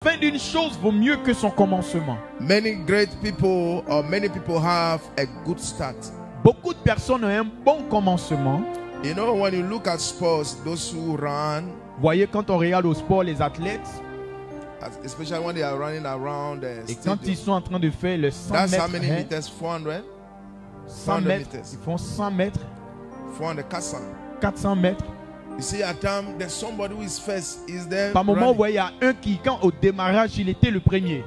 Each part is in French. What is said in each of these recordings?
La fin d'une chose vaut mieux que son commencement. Many great people or many people have a good start. Beaucoup de personnes ont un bon commencement. You know, when you look at sports, those who run, Vous voyez, quand on regarde au sport, les athlètes, especially when they are running around the et quand ils stadium, sont en train de faire le 100 that's how mètres, many hein, meters? 400? 100 mètres, ils font 100 mètres, 400 400. 400 mètres. You see, at time there's somebody who is first. Is there? Par moment, running. vous voyez, il y a un qui, quand au démarrage, il était le premier.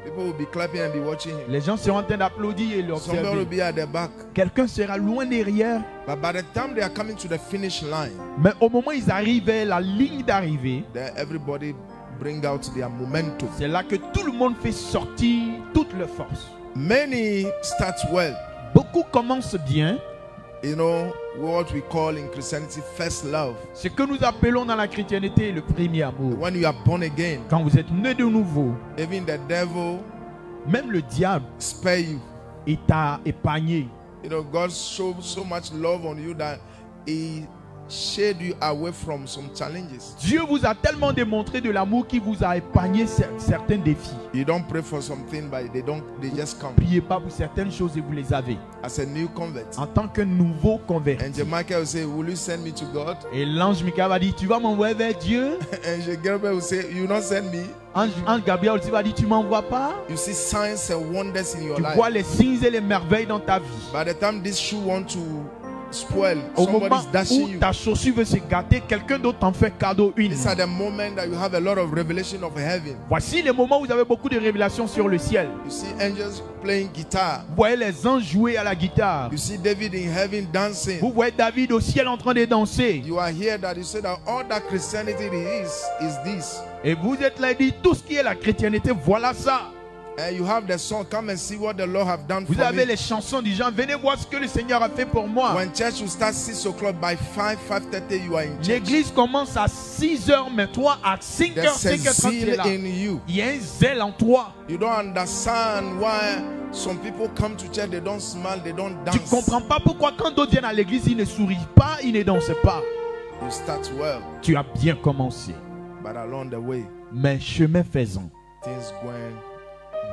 People will be clapping and be watching him. Les gens seront en train d'applaudir et Somebody will l'observer. be at the back. Quelqu'un sera loin derrière. But by the time they are coming to the finish line, Mais au moment où ils arrivent vers la ligne d'arrivée, then everybody bring out their momentum. c'est là que tout le monde fait sortir toute leur force. Many start well. Beaucoup commencent bien. You know, what we call in Christianity first love. Ce que nous appelons dans la chrétienté le premier amour. When you are born again, Quand vous êtes né de nouveau, even the devil même le diable spare you. t'a épargné. You know, God showed so much love on you that He shielded you away from some challenges. Dieu vous a tellement démontré de l'amour qu'il vous a épargné certains défis. You don't pray for something, but they just come. Priez pas pour certaines choses et vous les avez. As a new convert. En tant que nouveau converti. Angel Michael will say, will you send me to God? Et l'ange Michael va dire, tu vas m'envoyer vers Dieu. Angel Gabriel will say, you will not send me. Ange Gabriel aussi va dire, tu m'envoies pas. You see signs and wonders in your Tu life. vois les signes et les merveilles dans ta vie. By the time this shoe want to spoil, Au moment somebody's dashing où you. ta chaussure veut se gâter, quelqu'un d'autre t'en fait cadeau une. These are the moment that you have a lot of revelation of heaven. Voici les moments où vous avez beaucoup de révélations sur le ciel. You see angels playing guitar. Vous voyez les anges jouer à la guitare. You see David in heaven dancing. Vous voyez David au ciel en train de danser. You are here that you say that all that Christianity is this. Et vous êtes là et dites tout ce qui est la chrétienté, voilà ça. And you have the song, come and see what the Lord have done Vous for avez me. les chansons du genre, venez voir ce que le Seigneur a fait pour moi. When church will start 6 o'clock, by 5:30 you are in church. L'église commence à 6h, mais toi à 5h, There's a 5h30 tu es zeal là. in you. Il y a un zèle en toi. You don't understand why some people come to church, they don't smile, they don't Tu dance. ne comprends pas pourquoi quand d'autres viennent à l'église, ils ne sourient pas, ils ne dansent pas. You start well, Tu as bien commencé. but along the way, Mais chemin faisant, things going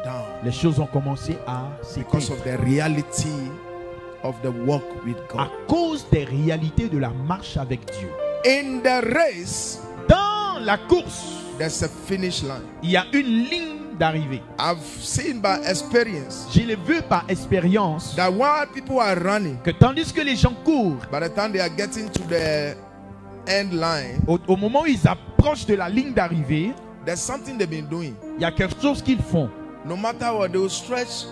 down. les choses ont commencé à Because s'éteindre. of the reality of the walk with À God. cause des réalités de la marche avec Dieu. In the race, Dans la course, there's a finish line. il y a une ligne d'arrivée. I've seen by experience Je l'ai vu par expérience that while people are running, que tandis que les gens courent, by the time they are getting to the end line, au moment où ils approchent de la ligne d'arrivée, there's something they've been doing. il y a quelque chose qu'ils font. No matter what, they will stretch.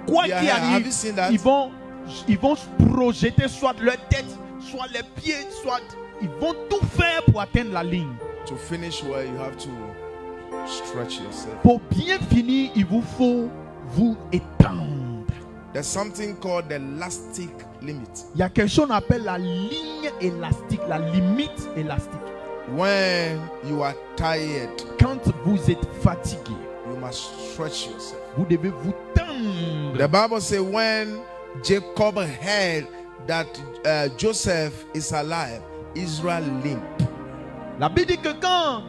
Quoi Yeah, qu'il have arrive, you seen that? ils vont projeter soit leur tête, soit les pieds, soit ils vont tout faire pour atteindre la ligne. To finish where you have to stretch yourself. Pour bien finir, il vous faut vous étendre. There's something called the elastic limit. Il y a quelque chose qu'on appelle la ligne élastique, la limite élastique. When you are tired, Quand vous êtes fatigué, you must stretch yourself. vous devez vous tendre. The Bible says when Jacob heard that Joseph is alive, Israel limped. La Bible dit que quand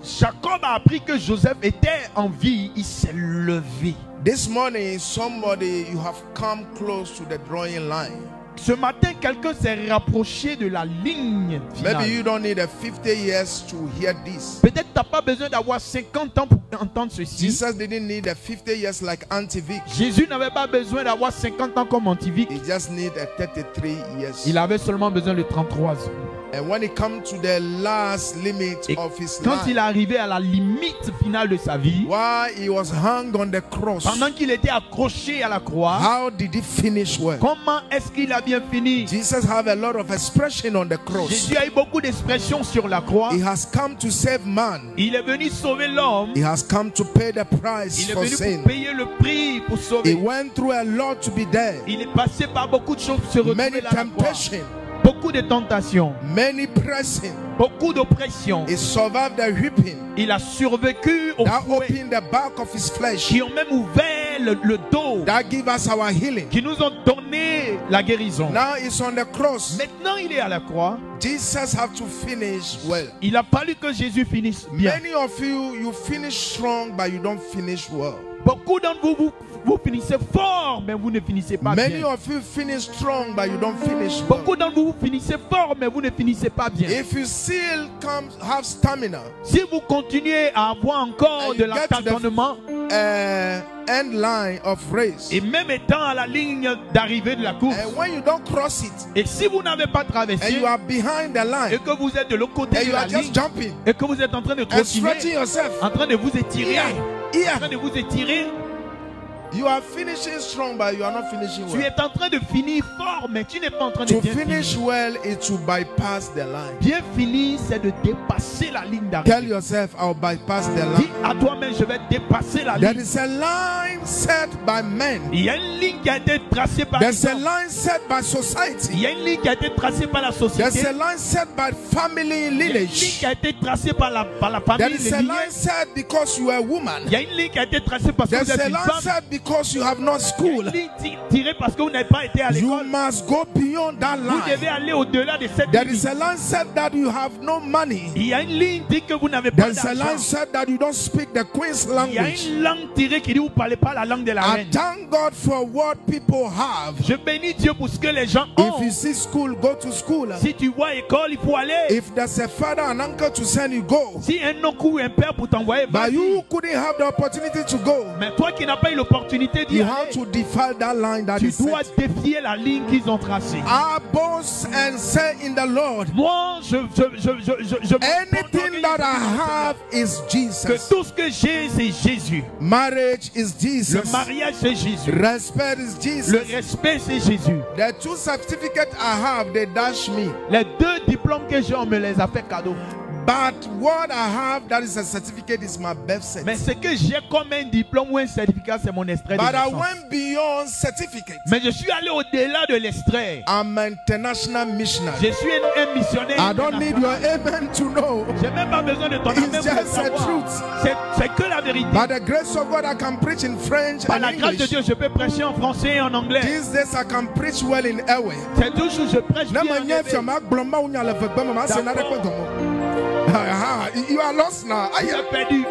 Jacob a appris que Joseph était en vie, il s'est levé. This morning, somebody, you have come close to the drawing line. Ce matin, quelqu'un s'est rapproché de la ligne finale. Maybe you don't need a 50 years to hear this. Peut-être tu n'as pas besoin d'avoir 50 ans pour entendre ceci. Jesus didn't need a 50 years like Auntie Vic. Jésus n'avait pas besoin d'avoir 50 ans comme Antivique. He just need a 33 years. Il avait seulement besoin de 33 ans. And when he come to the last limit Et of his quand life, il est arrivé à la limite finale de sa vie, while he was hung on the cross, pendant qu'il était accroché à la croix, how did he finish well? comment est-ce qu'il a bien fini? Jesus have a lot of expression on the cross. Jésus a eu beaucoup d'expressions sur la croix. He has come to save man. Il est venu sauver l'homme. He has come to pay the price Il est for venu sin. pour payer le prix pour He sauver. went through a lot to be there. Il est passé par beaucoup de choses pour se retrouver Many là à la croix. temptations, Beaucoup de tentations, many pressing. beaucoup d'oppressions. He survived the whipping Il a survécu au that fouet opened the back of his flesh. qui ont même ouvert fait le dos, that give us our healing. qui nous ont donné la guérison. Now it's on the cross. Maintenant, il est à la croix. Jesus have to finish well. Il a fallu que Jésus finisse bien. Many of you finish strong, but you don't finish well. Beaucoup d'entre vous, vous finissez fort, mais vous ne finissez pas Many bien. of you finish strong, but you don't finish well. Beaucoup d'entre vous, vous finissez fort, mais vous ne finissez pas bien. If you still have stamina, Si vous continuez à avoir encore And de you get to the- l'accompagnement, end line of race, et même étant à la ligne d'arrivée de la course, and when you don't cross it, et si vous n'avez pas and traversé, you are behind the et line, que vous êtes de l'autre côté and de you la are ligne, just jumping et que vous êtes en train de and trottiner, stretching yourself, en train de vous étirer, here, en train de vous étirer, you are finishing strong, but you are not finishing tu well. es en train de finir fort, mais tu n'es pas en train de To bien finish finir. well is to bypass the line. Bien finir, c'est de dépasser la ligne Tell d'arrivée. yourself, I'll bypass the Dis line. à toi-même, je vais dépasser la There ligne. is a line set by men. Il y a une ligne qui a été tracée par There's les a hommes. line set by Il society. y a une ligne qui a été tracée par la There's société. a line set by family Il y a une ligne lineage. qui a été tracée par la There famille. is les a lignées. line set because you are a woman. Il y a une ligne qui a été tracée parce que There's vous êtes a une line femme. set because you have not Il y a school. une ligne tirée parce que vous n'avez pas été à You l'école. must go beyond that Vous devez line. aller au-delà de cette There ligne. is a line set that you have no money. Il y a une ligne qui dit que vous n'avez pas There's a line d'argent. set that you don't speak the Queen's Il y a language. une langue tirée qui dit que vous ne parlez pas la langue de la I reine. thank God for what people have. Je bénis Dieu pour ce que les gens If ont. you see school, go to school. Si tu vois école, il faut aller. If there's a father and uncle to send you, go. Si un oncle ou un père pour t'envoyer, But vas-y. you couldn't have the opportunity to go. Mais toi qui n'as pas eu l'opportunité d'y You have aller, to defy that line that tu is dois set. défier la ligne qu'ils ont tracée. I boast and say in the Lord, Moi, je anything that I have is que Jesus. tout ce que j'ai, c'est Jésus. Marriage is Le Jesus. mariage, c'est Jésus. Respect is Le Jesus. respect, c'est Jésus. The two certificates I have, they dash me. Les deux diplômes que j'ai, on me les a fait cadeau. But what I have that is a certificate is my birth Mais certificate. ce que j'ai comme un diplôme ou un certificat, c'est mon extrait de But I naissance. went beyond certificate. Mais je suis allé au-delà de l'extrait. I'm an international missionary. Je suis un missionnaire. I don't need your international. amen to know. J'ai même pas besoin de ton It's amen pour le just the savoir. truth. C'est que la vérité. By the grace of God, I can preach in French Par and la grâce de English. Dieu, je peux prêcher en français et en anglais. These days, I can preach well in Ewe. C'est toujours je prêche bien en anglais. You are lost now. J'ai perdu.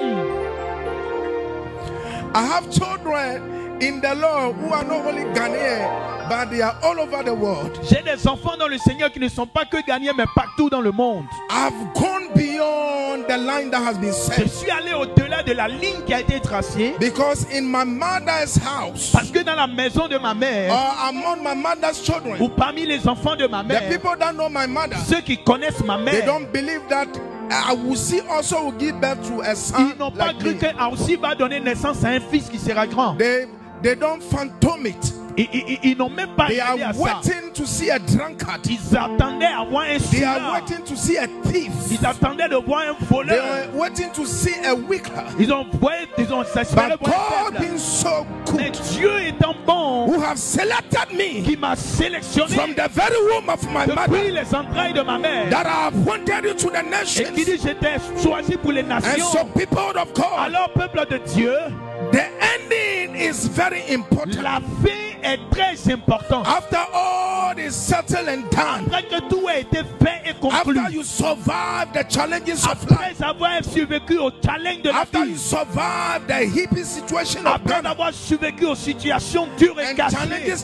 I have children in the Lord who are not only Ghanaian, but they are all over the world. J'ai des enfants dans le Seigneur qui ne sont pas que gagnés, mais partout dans le monde. I've gone beyond the line that has been Je set. suis allé au-delà de la ligne qui a été tracée. Because in my mother's house, Parce que dans la maison de ma mère, or among my mother's ou children, parmi les enfants de ma the mère, people that know my mother, ceux qui connaissent ma they mère, don't believe that I will see also will give birth to a ils son n'ont pas like cru me. que Aussi va donner naissance à un fils qui sera grand. They don't phantom it. Ils n'ont même pas They are regardé à ça. waiting to see a drunkard. Ils attendaient à voir un They are suiveur. waiting to see a thief. Ils attendaient de voir un They voleur. are waiting to see a wickler. Ils ont s'espéré But voir un God faible. being so Mais good, Dieu étant bon, who have selected me qui m'a sélectionné from the very womb of my depuis mother, les entrailles de ma mère, that I have wanted you to the et qui nations, dit j'étais choisi pour les and nations. so people of God, Alors peuple de Dieu, the ending is very important. la fin est très importante. After all is settled and done, Après que tout a été fait et conclu, after you survive the challenges of life, après avoir survécu au challenge de la after you vie, survive the hippie situation of après Ghana, avoir survécu aux situations dures et and cassées,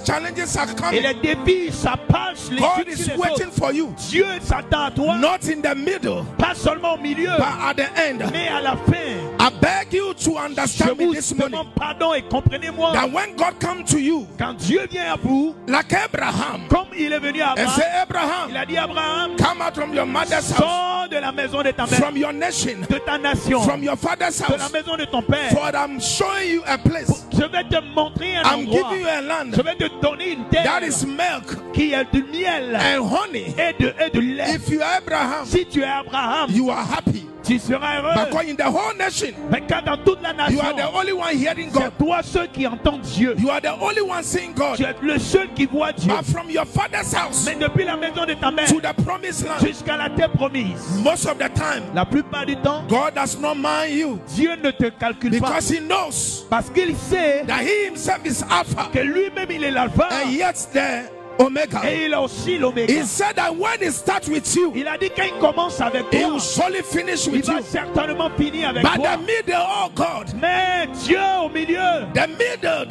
challenges are et coming, les défis s'appâchent les uns God is sur les waiting autres, for you, Dieu s'attend à toi, not in the middle, pas seulement au milieu, but at the end. mais à la fin. I beg you to Je understand me vous this morning demande pardon et comprenez-moi. that when God comes to you, Quand Dieu vient à vous, like Abraham, comme il est venu à and say, Abraham, il Abraham, a dit Abraham, come out from your mother's house, sors de la maison de ta mère, from your nation, de ta nation, from your father's de la house, maison de ton père. for I'm showing you a place. Je vais te montrer un I'm endroit. giving you a Je land vais te donner une terre that is milk qui est du miel and honey. et de lait. If you are Abraham, Si tu es Abraham, you are happy. tu seras heureux. Because in the whole nation, Mais quand dans toute la you nation, are the only one hearing God. c'est toi ceux qui entendent Dieu. You are the only one seeing God. Tu es le seul qui voit Dieu. But from your father's house Mais depuis la maison de ta mère to the promised land, jusqu'à la terre promise, most of the time, la plupart du temps, God does not mind you Dieu ne te calcule pas. because He knows Parce qu'il sait that He Himself is Alpha que lui-même il est l'alpha and yet the Omega. et il est aussi l'oméga. He said that when it starts with you, Il a dit qu'il commence avec He toi, will surely finish il with va you. certainement finir avec But toi. the middle, oh God, Mais Dieu au milieu, the middle,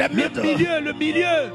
le milieu,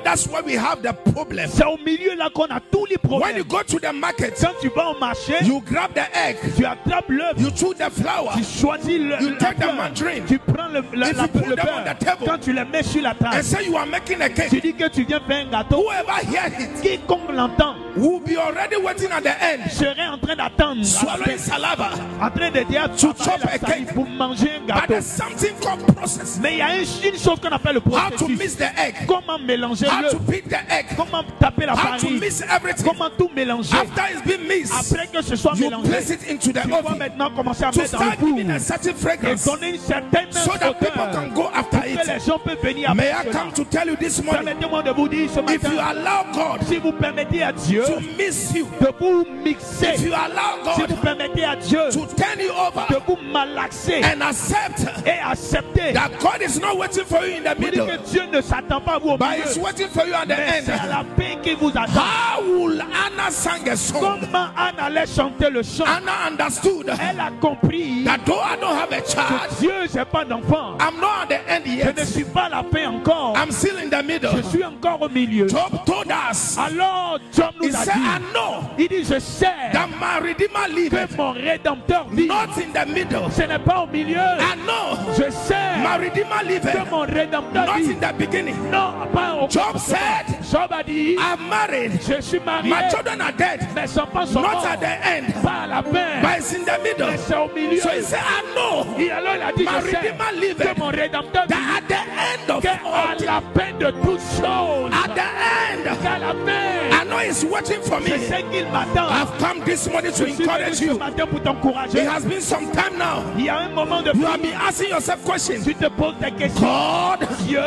that's where we have the problem. c'est au milieu là qu'on a tous les When problèmes. you go to the market, Quand tu vas au marché, you grab the egg, tu attrapes l'œuf, you choose the flour, tu choisis you la take the fleur, mandarin, tu prends le If you put them on the beurre. table Quand tu le mets sur la table, and say you are making a tu cake. dis que tu viens faire un gâteau. Whoever hears it Quiconque l'entend will be already waiting at the end, serait en train d'attendre, swallowing saliva. en train de dire To avaler chop la a salive cake. pour manger un But gâteau. there's something called process. Mais il y a une chose qu'on appelle le How to processus. mix the egg, Comment mélanger how to l'œuf, pick the egg, comment taper la how to farine, mix everything. comment tout mélanger. After it's been mixed, Après que ce soit you mélangé, place it into the tu vas oven maintenant commencer à to mettre dans le start giving a four certain et fragrance donner une certaine so that people odeur can go after que les it. gens peuvent venir May après I cela. come to tell you this morning, Permettez-moi de vous dire ce if you matin, allow God si vous permettez à Dieu to mix you, de vous mixer, if you allow si vous God permettez à Dieu to turn you de over vous malaxer and accept et accepter, that God is not waiting for you in the vous dites middle, que Dieu ne s'attend pas à vous au but He's milieu, waiting for you at the mais c'est à end. la fin qu'il vous attend. How will Anna sing a song? Comment Anne allait chanter le chant? Anna understood Elle a compris that though I don't have a child, que Dieu c'est pas d'enfant. I'm not at the end Je ne yet. suis pas à la fin encore. I'm still in the middle. Je suis encore au milieu. Job told us, Alors Job he nous a said, I dit, know il dit je sais that my Redeemer que liveth, mon Rédempteur vit. not in the middle. Ce n'est pas au milieu. I know Je sais my Redeemer que liveth, mon Rédempteur not vit. in the beginning. Non, pas au Job said, Job a dit, I'm married, je suis marié, my children are dead, mes enfants sont not morts. at the end, Pas à la fin, but it's in the middle. mais c'est au milieu. So he said, I know Et alors il a dit, my je sais Redeemer que liveth, mon Rédempteur vit. that at the end of Qu'à all things, la fin de toutes choses, at the end, qu'à la fin, I know He's waiting for je me. sais qu'il m'attend. I've come this morning to Je suis venu encourage ce you. matin pour It t'encourager. has been some time now. Il y a un moment de You have pluie. been asking yourself questions. Tu te poses des questions. God, Dieu,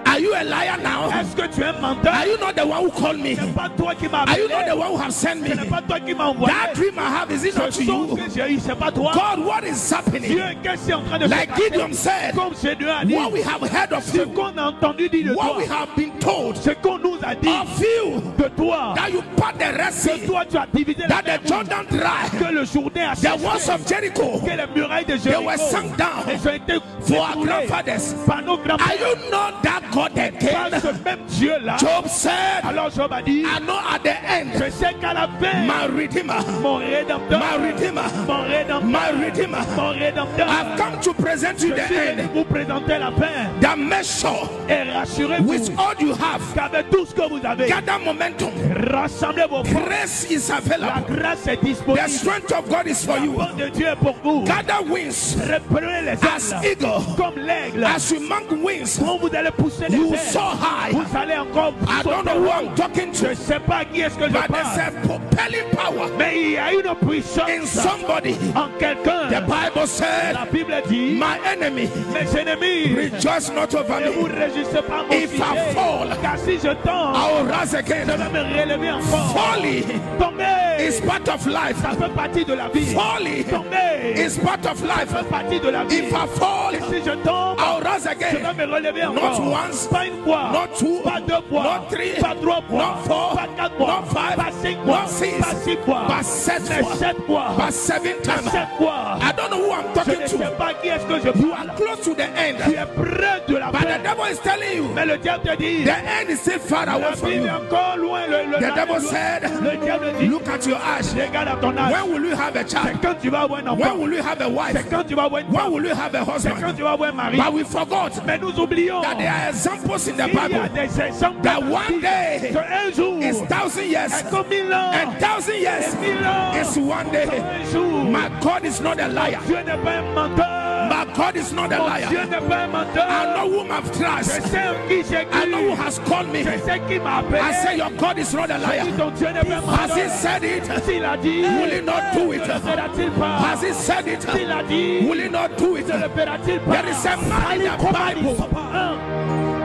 are you a liar now? est-ce que tu es un menteur? Are you not the one who called me? Ce n'est pas toi qui m'as Are you appelé. not the one who have sent me? Ce n'est pas toi qui m'as envoyé. That dream I have, is it not Ce to son you? que j'ai eu, c'est pas toi. God, what is happening? Dieu, qu'est-ce qui est en train de se Like passer? Gideon said, Comme Gédéon a dit, what we have heard of ce you, qu'on a entendu dire de what toi, we have been told ce qu'on nous a dit of you, de toi, that you part the Red que Sea, toi tu as divisé la that mer the Jordan dry, que le Jourdain a the walls séché, of Jericho, que les murailles de they were Jéricho sunk down elles ont été for our détruites grandfathers. par nos Are grands-pères. you not that God Par again? ce même Dieu-là. Job said, Alors Job a dit, I know at the end, je sais qu'à la fin, my Redeemer, mon Rédempteur, my Redeemer, mon Rédempteur, my Redeemer, mon Rédempteur, I've come to present you je the suis venu end, vous présenter la fin. that measure Et rassurez-vous with all you have, qu'avec tout ce que vous avez, gather momentum. rassemblez vos forces. Grace is La available. grâce est The disponible. strength of God is for La you. force de Dieu est pour vous. Gather wings Reprenez les as ailes eagle. comme l'aigle. As you mount wings, Quand vous allez pousser les you ailes, soar high. vous allez encore I don't know who I'm talking Je to, ne sais pas à qui est-ce que je but there's parle, a propelling power mais il y a une in puissance somebody. en quelqu'un. The Bible said, La Bible dit, my enemy, mes ennemis, rejoice not over ne vous me. réjouissez pas mon If I sujet, fall, car si je tombe, I will rise je again. vais me relever encore. Folly Tomber, is part of life. ça fait partie de la vie. Folly Tomber, is part of ça life. fait partie de la vie. If I fall, Si je tombe, I'll rise je again. vais me relever Not encore. once, Pas une fois, not two, pas deux fois, not three, pas trois fois, not four, pas quatre fois, not five, pas cinq fois, not six, pas six fois, but seven mais fois, sept fois, but seven mais times. sept fois. I don't know who I'm Je talking ne sais to. pas qui est-ce que je You parle. are close to the Tu end, es près de la but the fin. devil is telling you Mais le diable te dit, the end is still far la away from vie you. est encore loin. The devil said, Le diable dit, look at your eyes. regarde à ton âge. When will you have a C'est child? quand tu vas avoir un enfant. When will you have a C'est wife? quand tu vas avoir une When femme. will you have a C'est quand husband? tu vas avoir un mari. But we forgot Mais nous oublions that there are examples in the qu'il y a Bible des exemples that dans la one Bible. day Que un jour is 1,000 years, est comme 1000 ans. and 1,000 years Et 1000 ans is one day. un jour. My God is not a liar. Dieu n'est pas un menteur. My God is not a Mon liar. Dieu n'est pas un I menteur. know whom I've Je trusted. sais en qui j'ai I know who cru. has called me. Je sais qui m'a appelé. I say your God is not a Si liar. ton Dieu n'est pas un Has he menteur. said it? S'il a dit, Will he not do it? ne le fera-t-il pas? Has he said it? S'il a dit, Will he not do it? ne le fera-t-il pas? There is a man in the Bible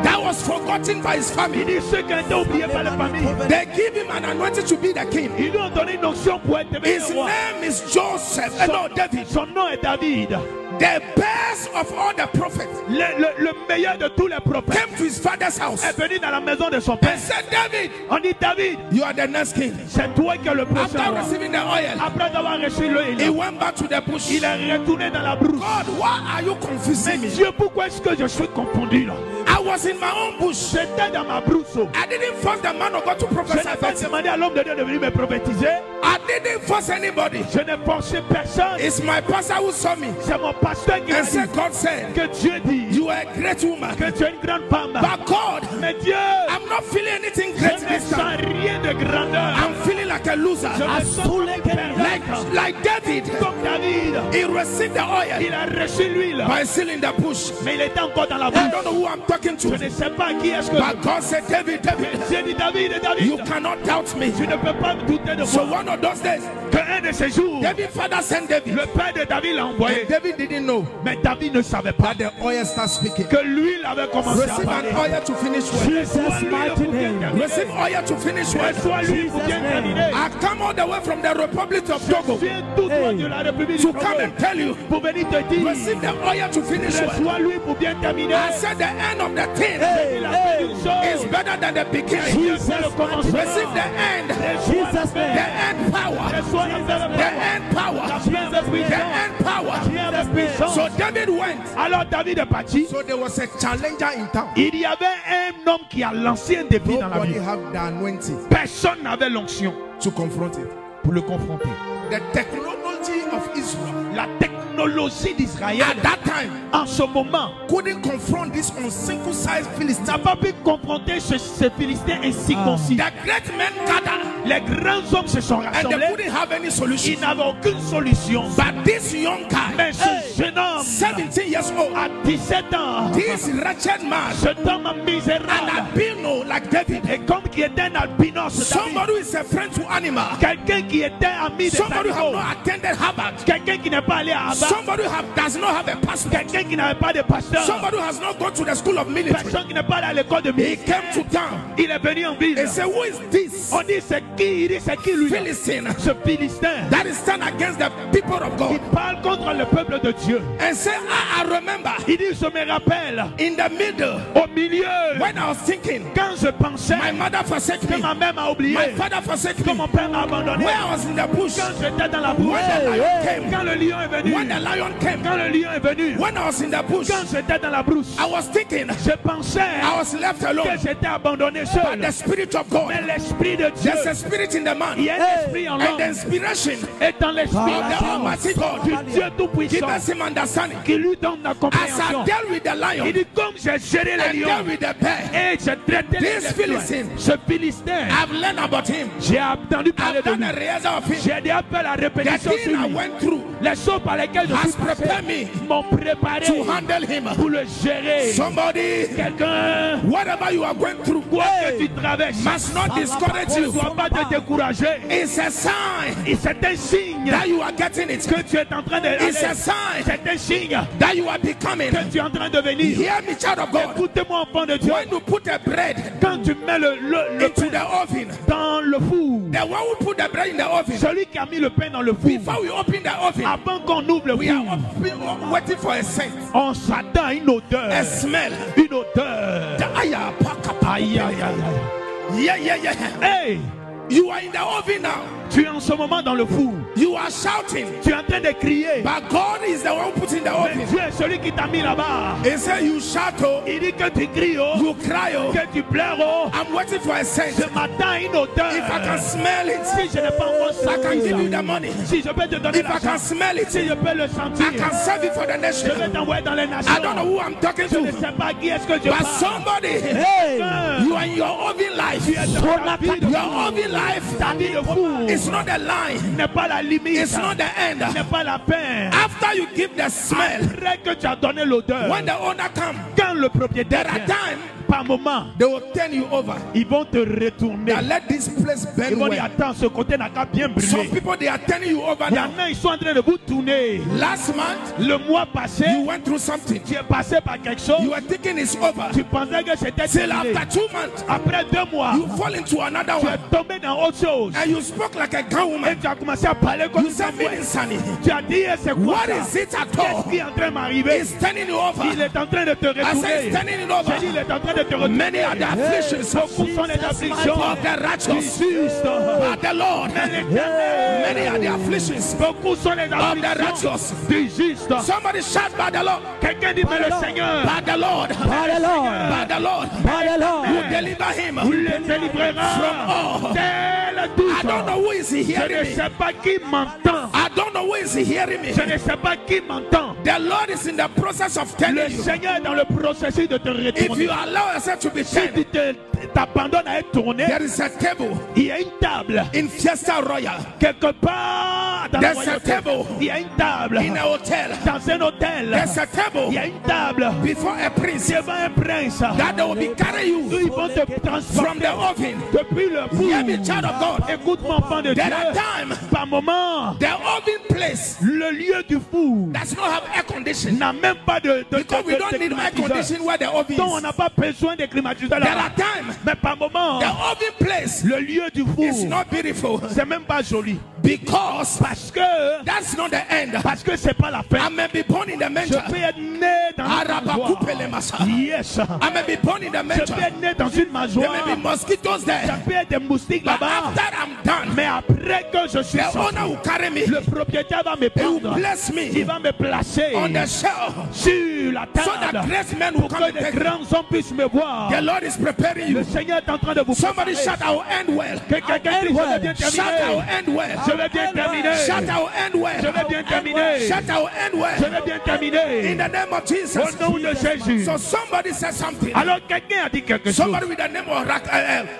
that was forgotten by his Il family. dit ceux qui ont été oubliés par la famille. They give him an anointing to be the king. Ils lui ont donné une onction pour être His roi. name is Joseph. No, David. Son nom est David. The best of all the prophets Le meilleur de tous les prophètes came to his father's house est venu dans la maison de son père. and said, David, On dit David, you are the next king. c'est toi qui es le prochain After roi. receiving the oil, Après avoir reçu he l'huile, went back to the bush. il est retourné dans la brousse. God, why are you confusing me? Dieu, pourquoi est-ce que je suis confondu là? I was in my own bush. J'étais dans ma brousse. I didn't force the man of God to Je prophesy. n'ai pas But demandé à l'homme de Dieu de venir me prophétiser. I didn't force anybody. Je n'ai forcé personne. It's my pastor who saw me C'est mon pasteur qui m'a and dit said, God said, que Dieu dit you are a great woman. que tu es une grande femme. But God, Mais Dieu, I'm not feeling anything je great ne this sens time. rien de grandeur. I'm feeling like a loser. Je me sens comme une perdante. Like David, Comme David, he received the oil il a reçu l'huile, by still in the bush. mais il était encore dans la I bouche. don't know who I'm talking Je to. ne sais pas qui est-ce que But God said, David, David, Dieu dit David, you David, cannot doubt me. tu ne peux pas douter de So moi. one of those days, Que un de ces jours, David father sent David. le père de David l'a envoyé. And David didn't know Mais David ne savait pas that the oil starts speaking. que l'huile avait commencé à Receive parler. an oil to finish well. Reçois l'huile pour bien terminer. Receive oil to finish well. Reçois l'huile pour bien terminer. I come all the way from the Republic of Je Togo viens tout droit de la République to du come Congo and tell you, pour venir te dire, receive the oil to finish well. reçois l'huile pour bien terminer. I said the end of the thing Il a fait une is chose. better than the beginning. Dieu fait le commencement. Receive the end, Reçois la the paix. end power, Reçois la the paix. end power, La pleine de the puissance. end power. Pleine de puissance. So David went. Alors David est parti. So there was a challenger in town. Il y avait un homme qui a lancé un défi dans la Nobody vie. have the anointing Personne n'avait l'onction to confront it. pour le confronter. The technology of Israel La technologie d'Israël at that time en ce moment couldn't confront this uncircumcised Philistine. n'a pas pu confronter ce Philistin incirconcis. The great men gathered Les grands hommes se sont and they rassemblés. couldn't have any solution. Ils n'avaient aucune solution. But this young guy, Mais ce jeune homme 17 years old, à 17 ans, this wretched man, cet homme an misérable, albino like David, et comme qui était un albinos, somebody who is a friend to animal, quelqu'un qui était ami des somebody who have animaux, not attended Harvard, quelqu'un qui n'est pas allé à Harvard, somebody who does not have a passport, quelqu'un qui n'avait pas de pasteur, somebody who has not gone to the school of military. personne qui n'est pas allé à l'école de He militaire. came to town Il est venu en ville. and said, who is this On dit c'est qui? Il dit c'est qui lui? Philistine Ce Philistin that is stand against the people of qui God? parle contre le peuple de Dieu. And say, I remember Il dit je me rappelle in the middle au milieu when I was thinking, quand je pensais my mother forsake que me, ma mère m'a oublié, my father forsake que me, mon père m'a abandonné, where I was in the bush, quand j'étais dans la brousse, when the lion came, quand le lion est venu, when the lion came, quand le lion est venu, when I was in the bush, quand j'étais dans la brousse, I was thinking je pensais I was left alone. que j'étais abandonné But seul. the Spirit of God, Mais l'esprit de Dieu, there's a spirit in the man, il y a un esprit en and the l'homme, inspiration et dans l'esprit of the Almighty God du Dieu give Tout-Puissant us him understanding. qui lui donne la As I compréhension. dealt with the Il lion dit comme j'ai géré and les dealt lions with the bear, et j'ai traité les this Philistine, ce Philistin, I've learned about him. j'ai entendu parler I've de done lui. a rehearsal of him. J'ai déjà fait la The répétition thing sur I lui. went through Les choses par lesquelles je has suis passé prepared me m'ont préparé to handle him. pour le gérer. Somebody, Quelqu'un, whatever you are going through, quoi que tu traverses, must not discourage ne you. dois pas te décourager. It's a sign Et c'est un signe that you are getting it. que tu es en train de It's a aller. sign C'est un signe that you are becoming. que tu es en train de venir. Hear me, child of God. Écoutez-moi, enfant de Dieu. When you put the bread Quand tu mets le into pain the oven, dans le four, the one who put the bread in the oven, celui qui a mis le pain dans le four, before we open the oven, avant qu'on ouvre le we are four, waiting for a scent, on s'attend à une odeur. a smell. Une odeur. Aya, paka, paka. Aïe, aïe, aïe, Yeah, yeah, yeah. aïe. Hey, You are in the oven now. tu es en ce moment dans le four. You are shouting, Tu es en train de crier. but God is the one who put in the Mais oven. Dieu est celui qui t'a mis là-bas. He said, you shout, oh, Il dit que tu cries, oh, you cry, oh. que tu pleures, oh. I'm waiting for a scent. Je m'attends à une odeur. If I can smell it, Si je n'ai pas encore I can give you senti, the money. si je peux te donner If I can l'argent, smell it, si je peux le I sentir, can serve it for the je nation. vais t'envoyer dans les I don't know nations. who I'm talking Je ne to, sais pas qui est-ce que je but parle. somebody, Quelqu'un, you are in your oven life. tu es dans ta vie de Your four. oven life Ta vie de four is It's not the line. n'est pas la limite, It's not the end. n'est pas la fin. After you give the smell, Après que tu as donné l'odeur, when the owner comes, quand le propriétaire there are vient, times par moment, they will turn you over. ils vont te retourner. That let this place Ils burn vont dire, well. attends, ce côté n'a qu'à bien Some brûler. people, they are turning you over Il y en now. a, ils sont en train de vous tourner. Last month, Le mois passé, you went through something. tu es passé par quelque chose. You were thinking it's over. Tu pensais que c'était Till terminé. after 2 months, Après 2 mois, you fall into another tu es one. tombé dans autre chose. And you spoke like a grown Et woman. tu as commencé à parler comme You une said, femme. Ministani, Tu as dit, c'est quoi what ça? is it at Qu'est-ce all? qui est en train de m'arriver? It's turning you over. Il est en train de te I said, retourner. it's turning it J'ai dit, il over. est en train de te retourner. Many are the afflictions Beaucoup sont les afflictions of the righteous, du juste. but the Lord. Many are the afflictions Beaucoup sont les of the afflictions righteous. du juste. Somebody shout by the Lord. Quelqu'un dit, mais le Seigneur, By the Lord. By the Lord. By the Lord. By the Lord. Who deliver him vous le délivrera from all. tel doute. I don't know who is Je hearing ne me. sais pas qui m'entend. I don't know who is hearing me. Je ne sais pas qui m'entend. The Lord is in the process of Le telling you. Seigneur est dans le processus de te If retourner. you allow yourself to be Si turned, tu t'abandonnes à être tourné, there is a table il y a une table. in Fiesta Royal, Quelque part dans la There's a royauté, table. il y a une table. in a hotel. Dans un hôtel, There's a table il y a une table before a prince devant un prince. that they will be carrying Où you ils vont te from transformer the oven. depuis le Hear me, bout. child of God. Écoute-moi, enfant de Dieu. There are times Par moment, the oven place le lieu du four does not have air condition n'a même pas de because we don't need air climatiseur. condition where the oven Donc on is. n'a pas besoin de climatiseur There là. are times Mais par moment, the oven place le lieu du four, is not beautiful c'est même pas joli. because Parce que c'est pas la fin. I may be born in the Je manger. peux être né dans une mangeoire. Yes. I may be born in the Je manger. peux être né dans une There mangeoire. may be mosquitoes Ça there. peut être des moustiques But là-bas. after I'm done, Mais après que je suis the sorti, owner will carry me. le propriétaire va me He will prendre. bless Il me va me placer on the shelf sur la so that table great men will pour come que and les take me. grands hommes puissent me voir. The Lord is preparing Le you. Seigneur est en train de vous Somebody préparer. shout, I will end well. Que quelqu'un dise, je vais bien Shout, I will terminer. end well. Je vais bien terminer. Shout, I will end Je well. vais bien terminer. Shout, I will end Je well. vais bien terminer. In the name of Jesus. Au nom de Jésus. So somebody said something. Alors quelqu'un a dit quelque chose. Somebody with the name of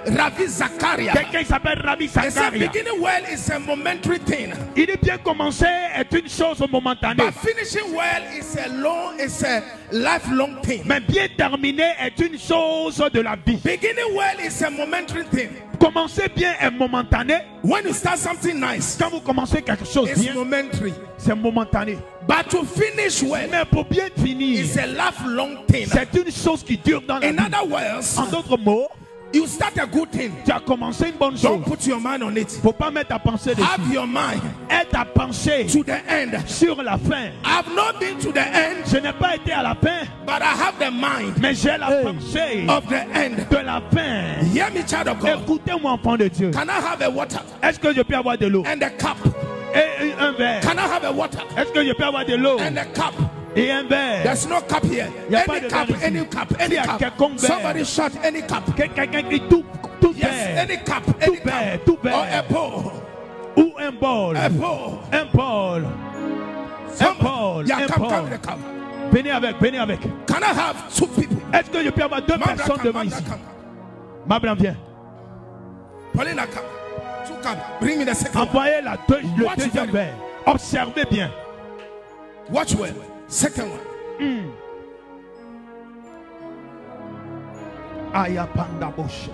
Ravi Zakaria. Quelqu'un qui s'appelle Rabbi They said Zakaria. beginning well is a momentary thing, Il dit bien commencer est une chose momentanée. but finishing well is a lifelong thing. Mais bien terminer est une chose de la vie. Beginning well is a momentary thing. Commencer bien est momentané. When you start something nice, Quand vous commencez quelque chose it's bien, momentary. c'est momentané. But to finish well Mais pour bien finir, is a lifelong thing. c'est une chose qui dure dans la In vie. other words, En d'autres mots, you start a good thing. tu as commencé une bonne chose. Don't put your mind on it. Faut pas mettre ta pensée dessus. Have your mind Aide ta pensée to the end. sur la fin. I've not been to the end, Je n'ai pas été à la fin, but I have the mind mais j'ai la pensée of the end. de la fin. Hear me, child of God. Écoutez-moi, enfant de Dieu. Can I have a water Est-ce que je peux avoir de l'eau and a cup? et un verre? Can I have a water Est-ce que je peux avoir de l'eau and a cup? et un verre? There's no cup here. Y a pas Any de cup, verre ici. any cup, any S'il y a cup. quelconque verre. Somebody shout any cup. Quelqu'un qui tout Yes, verre any cup, tout any verre, cup. tout Or a verre bowl. ou un bol. A bowl. Un bol. Un bol. Yeah, Un come bol. the cup. Venez avec, venez avec. Can I have two people? Est-ce que je peux avoir deux Mabra personnes come, devant Mabra ici? come. Mabra, viens. Paulina come. Two cup. Bring me the second one. Envoyez le Watch deuxième very- verre. Observez bien. Watch well. Second one. Ayapanda bullshit.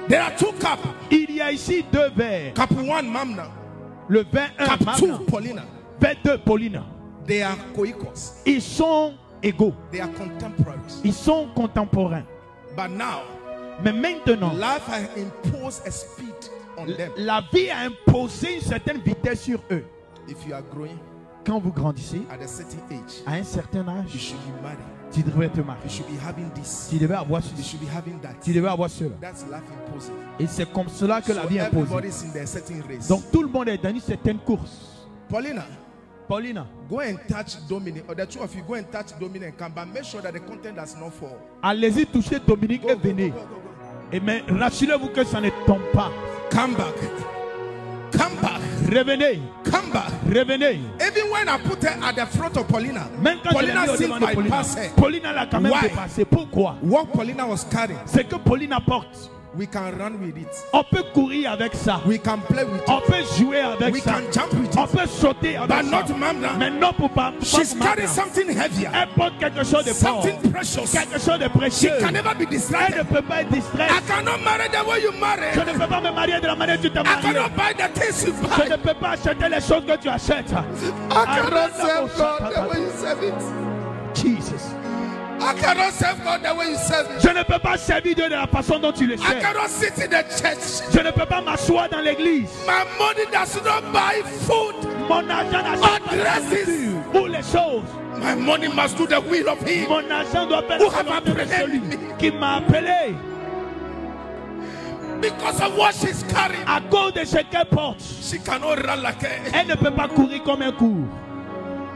There are two cup. Il y a ici deux verres. Cup one, Mamna. Le verre 1, Cup Magna. two, Paulina. Verre 2, Paulina. They are co-equals. Ils sont égaux. They are contemporaries. Ils sont contemporains. But now, Mais maintenant, life has imposed a speed on them. la vie a imposé une certaine vitesse sur eux. If you are growing Quand vous grandissez at a certain age, à un certain you âge, should be married. tu devrais te You marier. should be having this. Tu devais avoir You ceci. should be having that. Tu devais avoir cela. That's life imposing. Et c'est comme cela que la So vie est imposée. everybody's in their certain race. Donc tout le monde est dans une certaine course. Paulina, Paulina, go and touch Dominic, or the two of you go and touch Dominic and come, but make sure that the content does not fall. allez-y toucher Dominique et Go, go, venez. go, go, go, go. Et mais rassurez-vous que ça ne tombe pas. Come back. Come back. Revenez. Come back. Revenez. Even when I put her at the front of Paulina, Même quand je l'ai mis Paulina au still devant de Paulina, bypassed her. Paulina l'a quand même Why? dépassé. Pourquoi? What Paulina was carrying, C'est que Paulina porte. we can run with it. On peut courir avec ça. We can play with On it. peut jouer avec We ça. can jump with On it. peut sauter avec But ça. not Mamla. Mais non pour pas. She's carrying something heavier, Elle porte quelque chose de fort. something precious. Quelque chose de She précieux. can never be Elle ne distracted. peut pas être distraite. I cannot marry the way you marry. Je ne peux pas me marier de la manière dont tu t'es I marié. cannot buy the things you Je buy. ne peux pas acheter les choses que tu achètes. I cannot serve God the way you serve it. Jesus. I cannot serve God the way you serve it. Je ne peux pas servir Dieu de la façon dont tu le I sais. cannot sit in the church. Je ne peux pas m'asseoir dans l'église. My money does not buy food. Mon argent n'achète pas la Dresses. nourriture ou les choses. My money must do the will of Him Mon argent doit faire who la have volonté de apprehended celui me. qui m'a appelé. Because of what she's carrying, À cause de ce qu'elle porte, she cannot run like her. elle ne peut pas courir comme un court.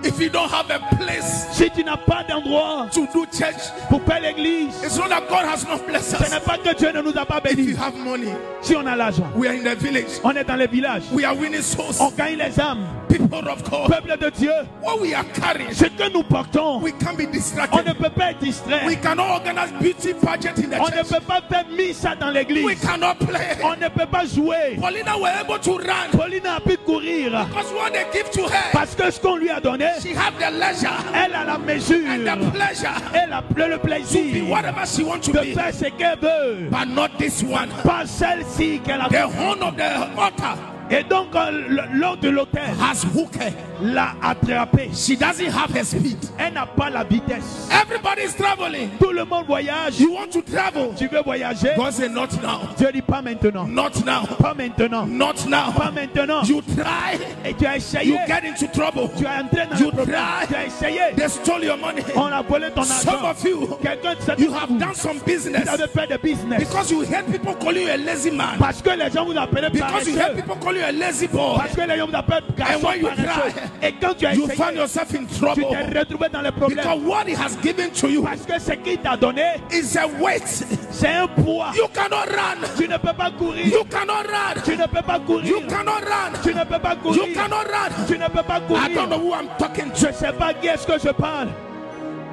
If you don't have a place Si tu n'as pas d'endroit to do church, pour faire l'église, it's not that God has not blessed ce n'est us. pas que Dieu ne nous a pas If you bénis. have money, Si on a l'argent, we are in the village. on est dans les villages, We are winning souls. on gagne les âmes. People of God. Peuple de Dieu, What we are carrying, ce que nous portons, we can't be on ne distracted. peut pas être distrait. We cannot organize beauty pageant in the On ne church. peut pas faire missa dans We l'église. cannot play. On ne peut pas jouer. Paulina were able to run Paulina a pu courir because what they give to her, parce que ce qu'on lui a donné, she have the leisure elle a la mesure, and the pleasure elle a le to be plaisir whatever she wants to de be, faire ce qu'elle veut. but not this one. Pas celle-ci qu'elle a The fait. horn of the altar Et donc, l'homme de l'autel has hooked her. l'a attrapée. She doesn't have her speed. Elle n'a pas la vitesse. Everybody is traveling. Tout le monde voyage. You want to travel? Tu veux voyager? God said, not now. Dieu dit pas maintenant. Not now. Pas maintenant. Not now. Pas maintenant. You try. Et tu as essayé. You get into trouble. Tu as entré dans You le problème. try. Tu as essayé. They stole your money. On a volé ton Some argent. of you, Quelqu'un de cette you have done some vous business avez fait de business. because you heard people calling you a lazy man. Parce que les gens vous appellent Because you heard paresseux. people calling you a lazy boy. Parce que les gens vous appellent And when you garçon paresseux. try, Et quand tu as you essayé, find yourself in tu trouble t'es retrouvé dans les problèmes. because what he has given to you Parce que ce qu'il t'a donné, is a weight. c'est un poids. You cannot run. Tu ne peux pas courir. You cannot run. Tu ne peux pas courir. You cannot run. Tu ne peux pas You courir. cannot run. Tu ne peux pas I don't know courir. who I'm talking Je to. ne sais pas qui est-ce que je parle.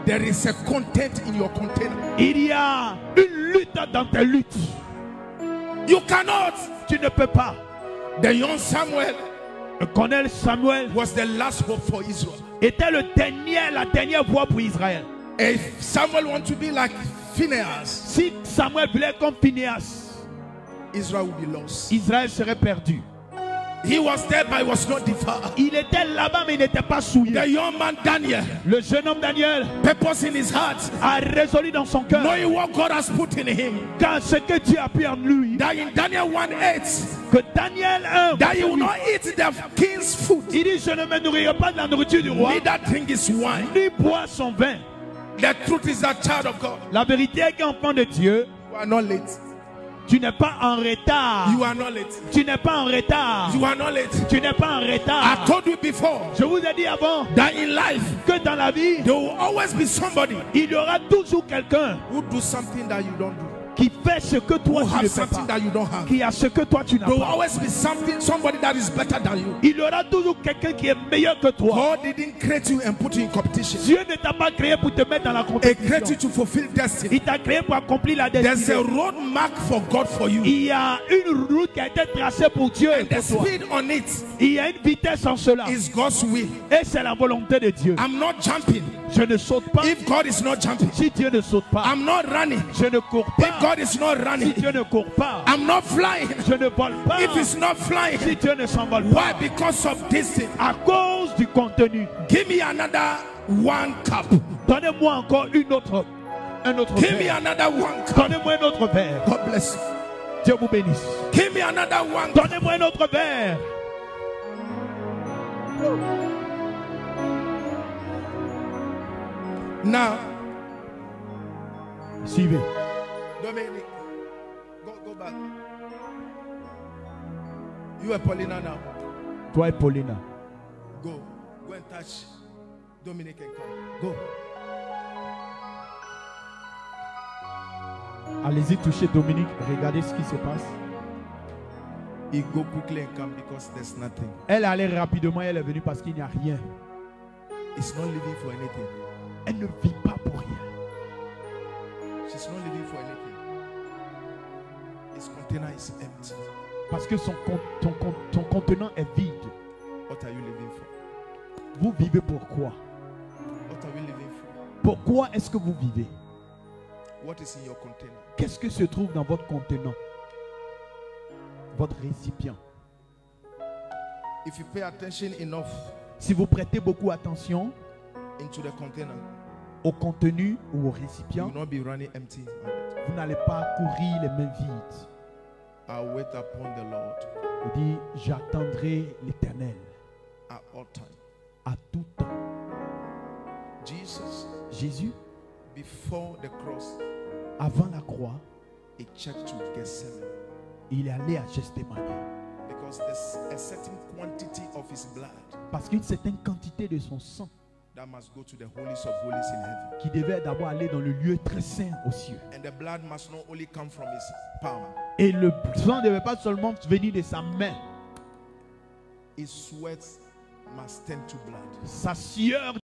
There is a content in your container. Il y a une lutte dans tes luttes. You cannot. Tu ne peux pas. The young Samuel Le colonel Samuel was the last hope for Israel. était la dernière voie pour Israël. If Samuel want to be like Phinehas, Si Samuel voulait être comme Phineas, Israel will be lost. Israël serait perdu. He was there, but he was not devoured. Il était là-bas, mais il n'était pas souillé. The young man Daniel, Le jeune homme Daniel purpose in his heart, a résolu dans son cœur, knowing what God has put in him, quand ce que Dieu a pu en lui, that in Daniel 1:8, que Daniel 1, that he will not eat the king's food, il dit, je ne me nourrirai pas de la nourriture du roi, neither drink his wine. ni boire son vin. The truth is that, child of God, La vérité est qu'enfant de Dieu, you are not late. tu n'es pas en retard. You are not late. Tu n'es pas en retard. You are not late. Tu n'es pas en I retard. told you before Je vous ai dit avant that in life, que dans la vie, there will always be somebody il y aura toujours quelqu'un who do something that you don't do, qui fait ce que toi who tu ne have fais something pas, that you don't have. qui a ce que toi tu n'as There will pas. always be somebody that is better than you. Il y aura toujours quelqu'un qui est meilleur que toi. God didn't create you and put you in competition. Dieu ne t'a pas créé pour te mettre dans la He created you compétition. to fulfill destiny. Il t'a créé pour accomplir la There's a destinée. road mark for God for you. Il y a une route qui a été tracée pour Dieu et And the pour toi. speed on it Il y a une vitesse en cela. is God's will. Et c'est la volonté de Dieu. I'm not jumping. Je ne saute pas If God is not jumping, si Dieu ne saute pas. I'm not running. Je ne cours If pas God is not si running, Dieu ne court pas. I'm not flying. Je ne vole pas If it's not flying, si Dieu ne s'envole why? pas. Because of this thing. À cause du contenu. Give me another one cup. Donnez-moi encore un autre Give me verre. another one cup. Donnez-moi un autre verre. God bless you. Dieu vous bénisse. Give me another one cup. Donnez-moi un autre verre. Now, Suivez. Dominic, go back. You are Paulina now. Toi et Paulina. Go and touch Dominic and come. Go. Allez-y toucher Dominique. Regardez ce qui se passe. He go quickly and come because there's nothing. Elle allait rapidement et elle est venue parce qu'il n'y a rien. It's not living for anything. Elle ne vit pas pour rien. She's not living for anything. His container is empty. Parce que ton contenant est vide. What are you living for? Vous vivez pour quoi? What are we living for? Pourquoi est-ce que vous vivez? What is in your container? Qu'est-ce que se trouve dans votre contenant? Votre récipient. If you pay attention enough Si vous prêtez beaucoup attention into the container, au contenu ou au you récipient, will not be running empty on it. vous n'allez pas courir les mains vides. I'll wait upon the Lord Il dit, j'attendrai l'Éternel at all time. à tout temps. Jesus, Jésus, before the cross, avant la croix, he checked to Gethsemane il est allé à Gethsemane. because there's a certain quantity of his blood Parce qu'une certaine quantité de son sang that must go to the holies of holies in heaven. qui devait d'abord aller dans le lieu très saint aux cieux. And the blood must not only come from his palm, Et le sang ne devait pas seulement venir de sa main. his sweat must turn to blood. Sa sueur